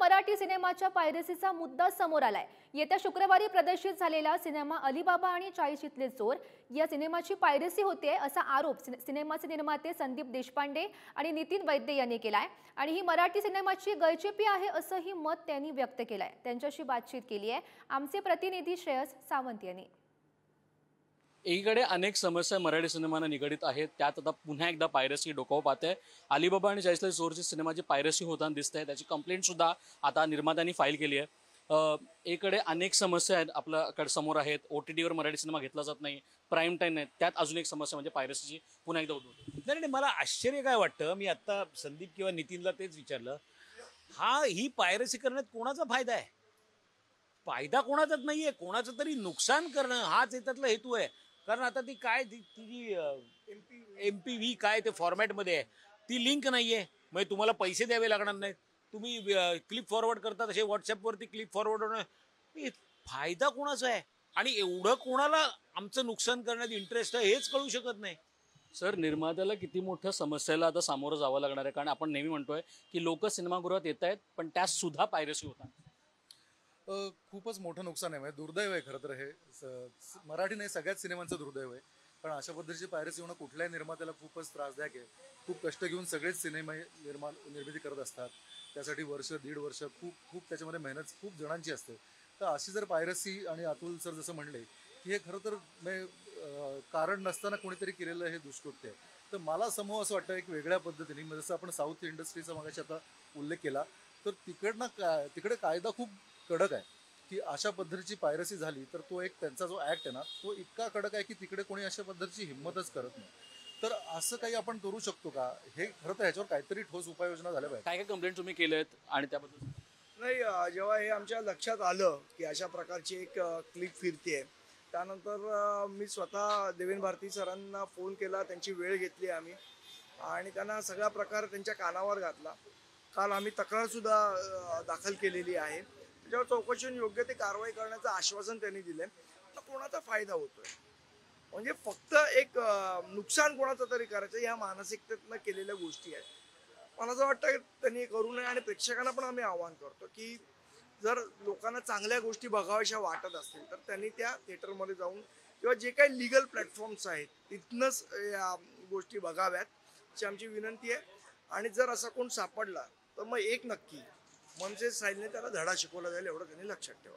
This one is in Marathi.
मराठी सिनेमाच्या पायरेसीचा मुद्दा समोर आलाय। येत्या शुक्रवारी प्रदर्शित झालेला सिनेमा अलीबाबा आणि 40शीतले चोर या सिनेमाची पायरेसी होते असा आरोप सिनेमाचे निर्माते संदीप देशपांडे आणि नितीन वैद्य यांनी केलाय आणि ही मराठी सिनेमाची गळचेपी आहे असंही मत त्यांनी व्यक्त केलंय। त्यांच्याशी बातचीत केली आहे आमचे प्रतिनिधी श्रेयस सावंत यांनी। एकीकडे अनेक समस्या मराठी सिनेमांना निगडित आहेत, त्यात आता पुन्हा एकदा पायरसी डोकावू पाहते। अलीबाबा आणि 40शीतले चोरची सिनेमाची पायरसी होताना दिसते, त्याची कंप्लेंट सुद्धा आता निर्मात्यांनी फाईल केली आहे। एकीकडे अनेक समस्या आहेत आपल्याकडे समोर आहेत, OTTवर मराठी सिनेमा घेतला जात नाही, प्राईम टाईम नाही, त्यात अजून एक समस्या म्हणजे पायरसीची पुन्हा एकदा उद्भवते। नाही, मला आश्चर्य काय वाटतं, मी आता संदीप किंवा नितीनला तेच विचारलं, ही पायरसी करण्यात कोणाचा फायदा आहे? फायदा कोणाचाच नाहीये, कोणाचं तरी नुकसान करणं हाच याच्यातला हेतू आहे। कारण आता ती काय ती MPV काय ते फॉर्मॅटमध्ये आहे, ती लिंक नाहीये, म्हणजे तुम्हाला पैसे द्यावे लागणार नाहीत, तुम्ही क्लिप फॉरवर्ड करता तसे व्हॉट्सअपवरती क्लिप फॉरवर्ड होणं, फायदा कोणाचा आहे? आणि एवढं कोणाला आमचं नुकसान करण्यात इंटरेस्ट आहे हेच कळू शकत नाही। सर, निर्मात्याला किती मोठ्या समस्येला आता सामोरं जावं लागणार आहे, कारण आपण नेहमी म्हणतोय की लोक सिनेमागृहात येत आहेत पण त्यात सुद्धा पायरसी होतात। खूपच मोठं नुकसान आहे, म्हणजे दुर्दैव आहे खरं तर हे मराठी नाही सगळ्याच सिनेमांचं दुर्दैव आहे। पण अशा पद्धतीची पायरसी होणं कुठल्याही निर्मात्याला खूपच त्रासदायक आहे। खूप कष्ट घेऊन सगळेच सिनेमा निर्मिती करत असतात, त्यासाठी वर्ष दीड वर्ष खूप त्याच्यामध्ये मेहनत खूप जणांची असते। तर अशी जर पायरसी आणि अतुल सर जसं म्हणले की हे खरं तर कारण नसताना कोणीतरी केलेलं हे दुष्कृत्य आहे। तर मला समूह असं वाटतं एक वेगळ्या पद्धतीने, जसं आपण साऊथ इंडस्ट्रीचा मगाशी आता उल्लेख केला, तर तिकडे कायदा खूप कडक आहे की अशा पद्धतीची पायरसी झाली तर तो एक त्यांचा जो ऍक्ट आहे ना तो इतका कडक आहे की तिकडे कोणी अशा पद्धतीची हिंमतच करत नाही। तर असं काही आपण करू शकतो का? हे खरं तर ह्याच्यावर काहीतरी ठोस उपाययोजना झाल्या पाहिजे। काय कंप्लेंट तुम्ही केल्यात आणि त्याबद्दल? नाही, जेव्हा हे आमच्या लक्षात आलं की अशा प्रकारची एक क्लिप फिरते, त्यानंतर मी स्वतः देवेंद्र भारती सरांना फोन केला, त्यांची वेळ घेतली आम्ही आणि त्यांना सगळा प्रकार त्यांच्या कानावर घातला। काल आम्ही तक्रारसुद्धा दाखल केलेली आहे, त्याच्यावर चौकशी योग्य ते कारवाई करण्याचं आश्वासन त्यांनी दिलं आहे। तर कोणाचा फायदा होतोय, म्हणजे फक्त एक नुकसान कोणाचं तरी करायचं ह्या मानसिकतेतनं केलेल्या गोष्टी आहेत। मला असं वाटतं त्यांनी करू नये आणि प्रेक्षकांना पण आम्ही आवाहन करतो की जर लोकांना चांगल्या गोष्टी बघाव्याशा वाटत असतील तर त्यांनी त्या थिएटरमध्ये जाऊन किंवा जे काही लिगल प्लॅटफॉर्म्स आहेत तिथनंच या गोष्टी बघाव्यात अशी आमची विनंती आहे। आणि जर असा कोण सापडला तर मग एक नक्की मनसे साईलने त्याला धडा शिकवला जाईल एवढं त्यांनी लक्षात ठेवा।